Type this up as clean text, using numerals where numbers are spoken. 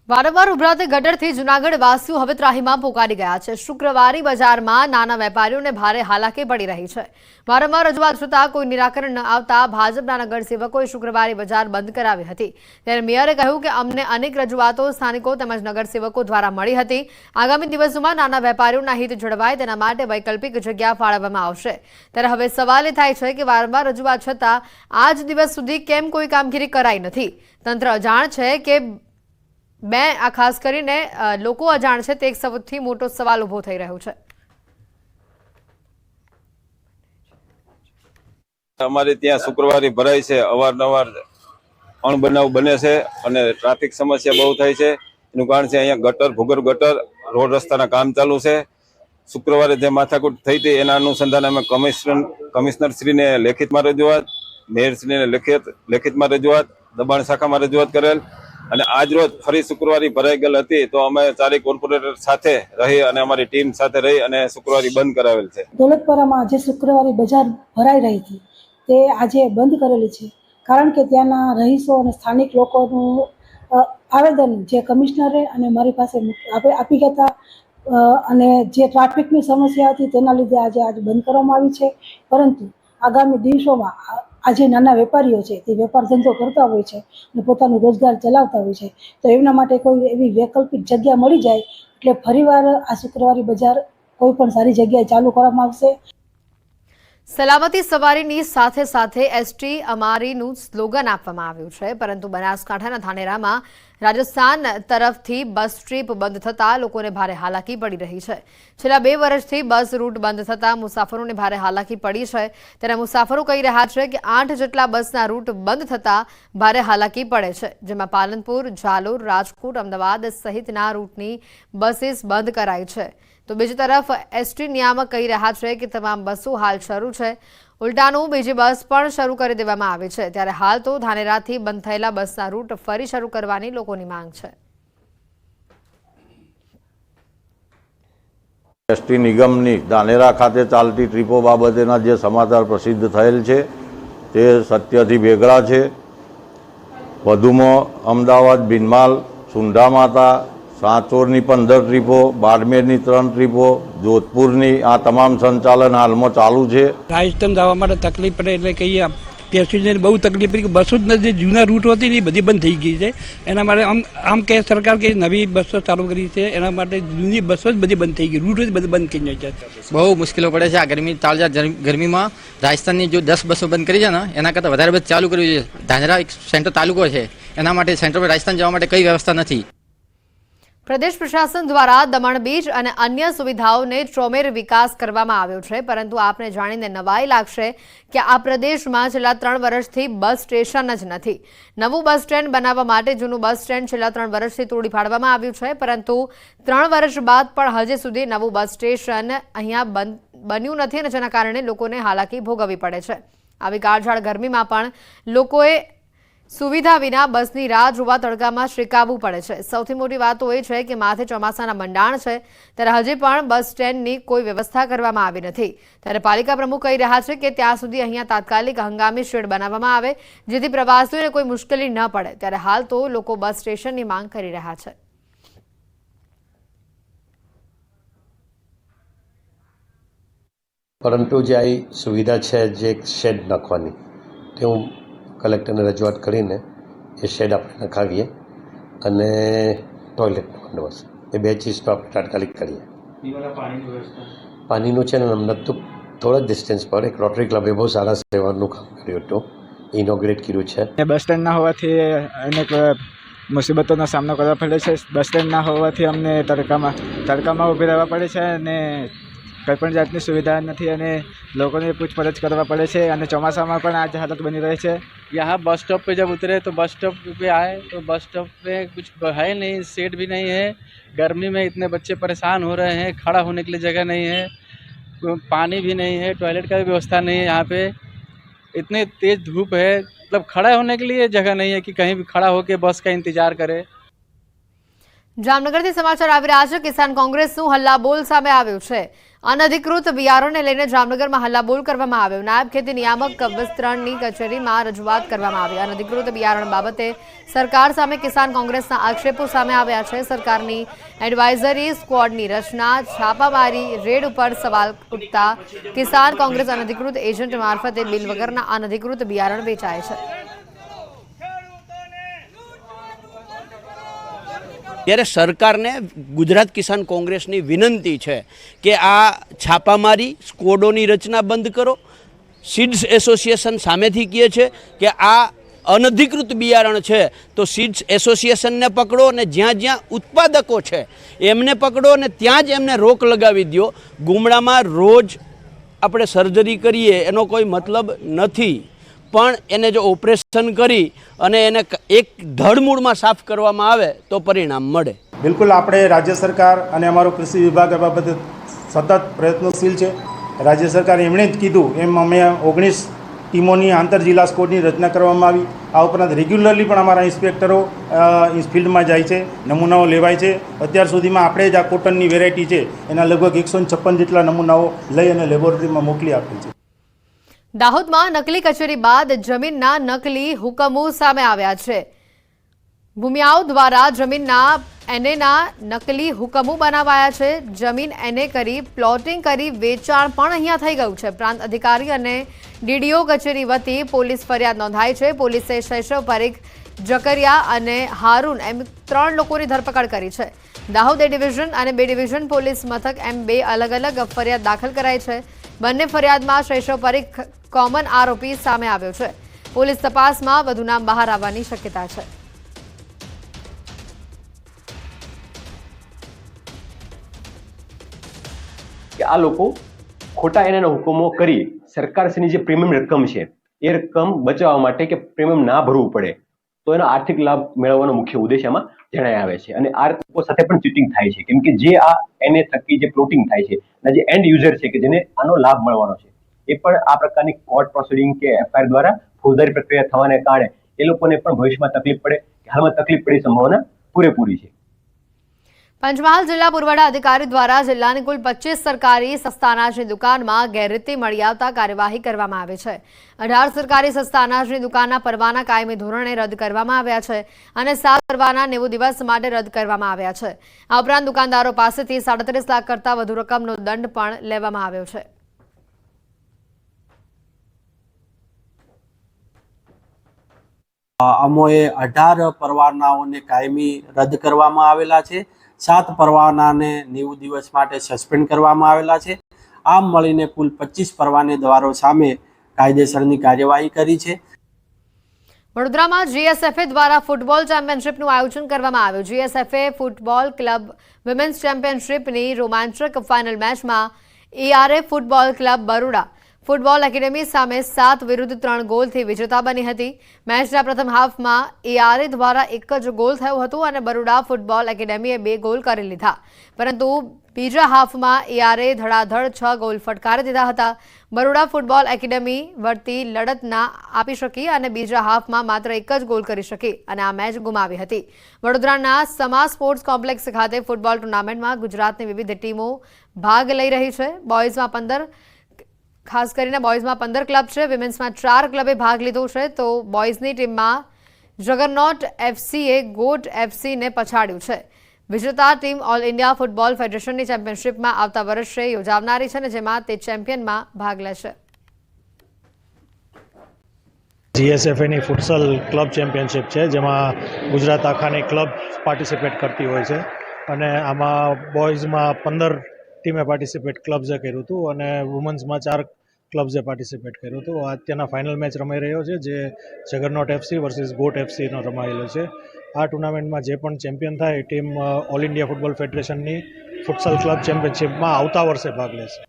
વારંવાર ઉભરાતી ગટરથી જૂનાગઢ વાસીઓ હવે ત્રાહીમામ પોકારી ગયા છે। શુક્રવારી બજારમાં નાના વેપારીઓને ભારે હાલાકી પડી રહી છે। વારંવાર રજૂઆત છતાં કોઈ નિરાકરણ ન આવતા ભાજપના નગરસેવકોએ શુક્રવારે બજાર બંધ કરાવી હતી। ત્યારે મેયરે કહ્યું કે અમને અનેક રજૂઆતો સ્થાનિકો તેમજ નગરસેવકો દ્વારા મળી હતી। આગામી દિવસોમાં નાના વેપારીઓના હિત જળવાય તેના માટે વૈકલ્પિક જગ્યા ફાળવવામાં આવશે। ત્યારે હવે સવાલ એ થાય છે કે વારંવાર રજૂઆત છતાં આજ દિવસ સુધી કેમ કોઈ કામગીરી કરાઈ નથી। તંત્ર અજાણ છે કે આ ખાસ કરીને લોકો અજાણ છે તે એક સૌથી મોટો સવાલ ઉભો થઈ રહ્યો છે। અમારે ત્યાં શુક્રવારે ભરાય છે, અવારનવાર અણબનાવ બને છે અને ટ્રાફિક સમસ્યા બહુ થાય છે। એનું કારણ છે અહીંયા ગટર, ભૂગર્ભ ગટર, રોડ રસ્તાના કામ ચાલુ છે। શુક્રવારે જે માથાકૂટ થઈ હતી એના અનુસંધાને અમે કમિશનરશ્રીને લેખિતમાં રજૂઆત, મેયરશ્રીને લેખિતમાં રજૂઆત, દબાણ શાખામાં રજૂઆત કરેલ અને આજ રોજ ફરી શુક્રવારે ભરાઈ ગયેલ હતી તો અમે ચારેય કોર્પોરેટર સાથે રહી અને અમારી ટીમ સાથે રહી અને શુક્રવારે બંધ કરાવેલ છે। દોલતપરામાં જે શુક્રવારે બજાર ભરાઈ રહી હતી તે આજે બંધ કરેલી છે, કારણ કે ત્યાંના રહીશો અને સ્થાનિક લોકોનું આવેદન જે કમિશનરે અને મારી પાસે આપી ગયા હતા અને જે ટ્રાફિકની સમસ્યા હતી તેના લીધે આજે બંધ કરવામાં આવી છે। પરંતુ આગામી દિવસોમાં આજે નાના વેપારીઓ છે તે વેપાર ધંધો કરતા હોય છે અને પોતાનું રોજગાર ચલાવતા હોય છે, તો એમના માટે કોઈ એવી વૈકલ્પિક જગ્યા મળી જાય એટલે ફરીવાર આ શુક્રવારે બજાર કોઈ પણ સારી જગ્યાએ ચાલુ કરવામાં આવશે। સલામતી સવારીની સાથે સાથે એસટી અમારીનું સ્લોગન આપવામાં આવ્યું છે, પરંતુ બનાસકાંઠાના ધાનેરામાં રાજસ્થાન તરફથી બસ ટ્રીપ બંધ થતાં લોકોને ભારે હાલાકી પડી રહી છે। છેલ્લા 2 વર્ષથી બસ રૂટ બંધ થતાં મુસાફરોને ભારે હાલાકી પડી છે। ત્યારે મુસાફરો કહી રહ્યા છે કે 8 જેટલા બસના રૂટ બંધ થતાં ભારે હાલાકી પડે છે, જેમાં પાલનપુર, જાલોર, રાજકોટ, અમદાવાદ સહિતના રૂટની બસીસ બંધ કરાઈ છે। તો બીજી તરફ એસટી નિયામક કહી રહ્યા છે કે તમામ બસો હાલ શરૂ છે। ઉલટાનું બીજી બસ પણ શરૂ કરી દેવામાં આવી છે। ત્યારે હાલ તો ધાનેરાથી બંધ થયેલા બસના રૂટ ફરી શરૂ કરવાની લોકોની માંગ છે। એસટી નિગમની ધાનેરા ખાતે ચાલતી ટ્રીપો બાબતેના જે સમાચાર પ્રસિદ્ધ થયેલ છે તે સત્યથી વેગળા છે। વધુમાં અમદાવાદ, બિનમાલ, સુંઢા માતા, સાંચોરની 15 ટ્રીપો, બાડમેરની 3 ટ્રીપો, જોધપુરની આ તમામ સંચાલન હાલમાં ચાલુ છે। રાજસ્થાન જવા માટે તકલીફ પડે એટલે કહીએ પેસેન્જરને બહુ તકલીફ પડી કે બસો જ નથી, જૂના રૂટ હતી ને બધી બંધ થઈ ગઈ છે। એના માટે આમ કે સરકાર કે નવી બસો ચાલુ કરી છે, એના માટે જૂની બસો જ બધી બંધ થઈ ગઈ, રૂટ જ બધી બંધ થઈ જાય છે। બહુ મુશ્કેલો પડે છે આ ગરમીમાં। રાજસ્થાનની જો 10 બસો બંધ કરી છે ને એના કરતાં વધારે બસ ચાલુ કરવી જોઈએ। ધાનેરા એક સેન્ટર તાલુકો છે, એના માટે સેન્ટર પર રાજસ્થાન જવા માટે કઈ વ્યવસ્થા નથી। પ્રદેશ પ્રશાસન દ્વારા દમણ બીચ અને અન્ય સુવિધાઓને ચોમેર વિકાસ કરવામાં આવ્યો છે, પરંતુ આપને જાણીને નવાઈ લાગશે કે આ પ્રદેશમાં છેલ્લા 3 વર્ષથી બસ સ્ટેશન જ નથી। નવું બસ સ્ટેન્ડ બનાવવા માટે જૂનું બસ સ્ટેન્ડ છેલ્લા 3 વર્ષથી તોડી પાડવામાં આવ્યું છે, પરંતુ 3 વર્ષ બાદ પણ હજી સુધી નવું બસ સ્ટેશન અહીંયા બન્યું નથી અને જેના કારણે લોકોને હાલાકી ભોગવવી પડે છે। આવી કાળઝાળ ગરમીમાં પણ લોકોએ સુવિધા વિના બસની રાહ જોવા તડકામાં શ્રીકાવવું પડે છે। સૌથી મોટી વાત તો એ છે કે માથે ચોમાસાના મંડાણ છે, ત્યારે હજી પણ બસ સ્ટેન્ડની કોઈ વ્યવસ્થા કરવામાં આવી નથી। ત્યારે પાલિકા પ્રમુખ કહી રહ્યા છે કે ત્યાં સુધી અહીંયા તાત્કાલિક હંગામી શેડ બનાવવામાં આવે જેથી પ્રવાસીઓને કોઈ મુશ્કેલી ન પડે। ત્યારે હાલ તો લોકો બસ સ્ટેશનની માંગ કરી રહ્યા છે। પરંતુ જે આ સુવિધા છે જે શેડ નાખવાની તે હું કલેક્ટરને રજૂઆત કરીને એ શેડ આપણે નખાવીએ અને ટોયલેટનો બંદોબસ્ત, એ 2 ચીજ તો આપણે તાત્કાલિક કરીએ। પાણીનું છે ને અમને તો થોડા ડિસ્ટન્સ પર એક રોટરી ક્લબે બહુ સારા સેવાનું કામ કર્યું હતું, ઇનોગ્રેટ કર્યું છે। બસ સ્ટેન્ડ ના હોવાથી અનેક મુસીબતોનો સામનો કરવો પડે છે। બસ સ્ટેન્ડ ના હોવાથી અમને તડકામાં ઊભી રહેવા પડે છે અને કંઈપણ જાતની સુવિધા નથી અને લોકોને પૂછપરછ કરવા પડે છે અને ચોમાસામાં પણ આ જ હાલત બની રહી છે। यहाँ बस स्टॉप पे जब उतरे तो बस स्टॉप पे आए तो बस स्टॉप पे कुछ है नहीं, सीट भी नहीं है। गर्मी में इतने बच्चे परेशान हो रहे हैं, खड़ा होने के लिए जगह नहीं है, पानी भी नहीं है, टॉयलेट का भी व्यवस्था नहीं है। यहाँ पे इतनी तेज़ धूप है, मतलब खड़ा होने के लिए जगह नहीं है कि कहीं भी खड़ा होकर बस का इंतज़ार करे। જામનગરથી સમાચાર આવી રહ્યા છે. કિસાન કોંગ્રેસનું હલ્લાબોલ સામે આવ્યું છે. અનધિકૃત બિયારણને લઈને જામનગરમાં હલ્લાબોલ કરવામાં આવ્યો. નાયબ ખેતી નિયામક વિસ્તરણની કચેરીમાં રજૂઆત કરવામાં આવી. અનધિકૃત બિયારણ બાબતે સરકાર સામે કિસાન કોંગ્રેસના આક્ષેપો સામે આવ્યા છે. સરકારની એડવાઇઝરી સ્ક્વોડની રચના, છાપામારી રેડ ઉપર સવાલ ઉઠતા કિસાન કોંગ્રેસ અનધિકૃત એજન્ટ મારફતે બિલ વગરના અનધિકૃત બિયારણ વેચાય છે. ત્યારે સરકારને ગુજરાત કિસાન કોંગ્રેસની વિનંતી છે કે આ છાપામારી સ્કોડોની રચના બંધ કરો. સીડ્સ એસોસિએશન સામેથી કહે છે કે આ અનધિકૃત બિયારણ છે તો સીડ્સ એસોસિએશનને પકડો અને જ્યાં જ્યાં ઉત્પાદકો છે એમને પકડો અને ત્યાં જ એમને રોક લગાવી દો. ગુમડામાં રોજ આપણે સર્જરી કરીએ એનો કોઈ મતલબ નથી, પણ એને જો ઓપરેશન કરી અને એને એક ધડમૂળમાં સાફ કરવામાં આવે તો પરિણામ મળે. બિલકુલ, આપણે રાજ્ય સરકાર અને અમારો કૃષિ વિભાગ આ બાબતે સતત પ્રયત્નશીલ છે. રાજ્ય સરકારે એમણે જ કીધું એમ અમે 19 ટીમોની આંતર જિલ્લા સ્કોડની રચના કરવામાં આવી. આ ઉપરાંત રેગ્યુલરલી પણ અમારા ઇન્સ્પેક્ટરો ફિલ્ડમાં જાય છે, નમૂનાઓ લેવાય છે. અત્યાર સુધીમાં આપણે જ આ કોટનની વેરાયટી છે એના લગભગ 156 જેટલા નમૂનાઓ લઈ અને લેબોરેટરીમાં મોકલી આપી છે. દાહોદમાં નકલી કચેરી બાદ જમીનના નકલી હુકમો સામે આવ્યા છે. ભૂમિયાઓ દ્વારા જમીનના એનેના નકલી હુકમો બનાવાયા છે. જમીન એને કરી પ્લોટિંગ કરી વેચાણ પણ અહીંયા થઈ ગયું છે. પ્રાંત અધિકારી અને ડીડીઓ કચેરી વતી પોલીસ ફરિયાદ નોંધાઈ છે. પોલીસે શૈશવ પરીખ, જકરિયા અને હારૂન એમ 3 લોકોની ધરપકડ કરી છે. દાહોદ એ ડિવિઝન અને B ડિવિઝન પોલીસ મથક એમ 2 અલગ અલગ ફરિયાદ દાખલ કરાઈ છે. બંને ફરિયાદમાં શૈશવ પરીખ કોમન આરોપી સામે આવ્યો છે. પોલીસ તપાસમાં વધુ નામ બહાર આવવાની શક્યતા છે. કે આ લોકો ખોટા એના હુકમો કરી સરકારશ્રીની જે પ્રીમિયમ રકમ છે એ રકમ બચાવવા માટે કે પ્રીમિયમ ના ભરવું પડે તો એનો આર્થિક લાભ મેળવવાનો મુખ્ય ઉદ્દેશ એમાં જણાઈ આવે છે. અને આ લોકો સાથે પણ ચીટિંગ થાય છે, કેમ કે જે આ એને થકી જે પ્લોટિંગ થાય છે અને જે એન્ડ યુઝર છે કે જેને આનો લાભ મળવાનો છે એ પણ આ પ્રકારની કોર્ટ પ્રોસિડિંગ કે FIR દ્વારા ફોજદારી પ્રક્રિયા થવાને કારણે એ લોકોને પણ ભવિષ્યમાં તકલીફ પડે, હાલમાં તકલીફ પડી સંભાવના પૂરેપૂરી છે. પંચમહાલ જિલ્લા પુરવઠા અધિકારી દ્વારા જિલ્લાની કુલ 25 સરકારી સસ્તા અનાજની દુકાનમાં ગેરરીતિ મળી આવતા કાર્યવાહી કરવામાં આવી છે. 18 સરકારી સસ્તા અનાજની દુકાનના પરવાના કાયમી ધોરણે રદ કરવામાં આવ્યા છે અને 7 પરવાના 90 દિવસ માટે રદ કરવામાં આવ્યા છે. આ ઉપરાંત દુકાનદારો પાસેથી 37 લાખ કરતાં વધુ રકમનો દંડ પણ લેવામાં આવ્યો છે. અમોએ 18 પરવાનાઓને કાયમી રદ કરવામાં આવેલા છે. 7 પરવાનાને 90 દિવસ માટે સસ્પેન્ડ કરવામાં આવેલા છે. આમ મળીને કુલ 25 પરવાનેદારો સામે કાયદેસરની કાર્યવાહી કરી છે. વડોદરામાં GSFA દ્વારા ફૂટબોલ ચેમ્પિયનશિપનું આયોજન કરવામાં આવ્યું. GSFA ફૂટબોલ ક્લબ વિમેન્સ ચેમ્પિયનશિપની રોમાંચક ફાઇનલ મેચમાં ERA football club Baroda football academy સામે 7 વિરુદ્ધ 3 ગોલથી વિજેતા બની હતી. મેચના પ્રથમ હાફમાં ERA દ્વારા એક જ ગોલ થયો હતો અને બરોડા ફૂટબોલ એકેડેમીએ 2 ગોલ કરી લીધા, પરંતુ બીજા હાફમાં ERA ધડાધડ 6 ગોલ ફટકારી દીધા હતા. બરોડા ફૂટબોલ એકેડેમી વળતી લડત ના આપી શકી અને બીજા હાફમાં માત્ર એક જ ગોલ કરી શકી અને આ મેચ ગુમાવી હતી. વડોદરાના સમા સ્પોર્ટ્સ કોમ્પ્લેક્સ ખાતે ફૂટબોલ ટુર્નામેન્ટમાં ગુજરાતની વિવિધ ટીમો ભાગ લઈ રહી છે. બોયઝમાં 15 ખાસ કરીને બોયઝમાં 15 ક્લબ છે. વિમેન્સમાં 4 ક્લબે ભાગ લીધો છે. તો બોયઝની ટીમમાં જગરનોટ FCએ ગોટ FCને પછાડ્યું છે. વિજેતા ટીમ ઓલ ઇન્ડિયા ફૂટબોલ ફેડરેશનની ચેમ્પિયનશિપમાં આવતા વર્ષે યોજાનારી છે અને જેમાં તે ચેમ્પિયનમાં ભાગ લેશે. GSFAની ફૂટસલ ક્લબ ચેમ્પિયનશિપ છે, જેમાં ગુજરાત આખાની ક્લબ પાર્ટિસિપેટ કરતી હોય છે અને આમાં બોયઝમાં 15 ટીમે પાર્ટિસિપેટ ક્લબ્સે કર્યું હતું અને વુમન્સમાં 4 ક્લબ્સે પાર્ટિસિપેટ કર્યું હતું. અત્યારના ફાઇનલ મેચ રમાઈ રહ્યો છે, જે જગરનોટ FC વર્સિસ ગોટ FCનો રમાયેલો છે. આ ટુર્નામેન્ટમાં જે પણ ચેમ્પિયન થાય ટીમ ઓલ ઇન્ડિયા ફૂટબોલ ફેડરેશનની ફૂટસલ ક્લબ ચેમ્પિયનશિપમાં આવતા વર્ષે ભાગ લેશે.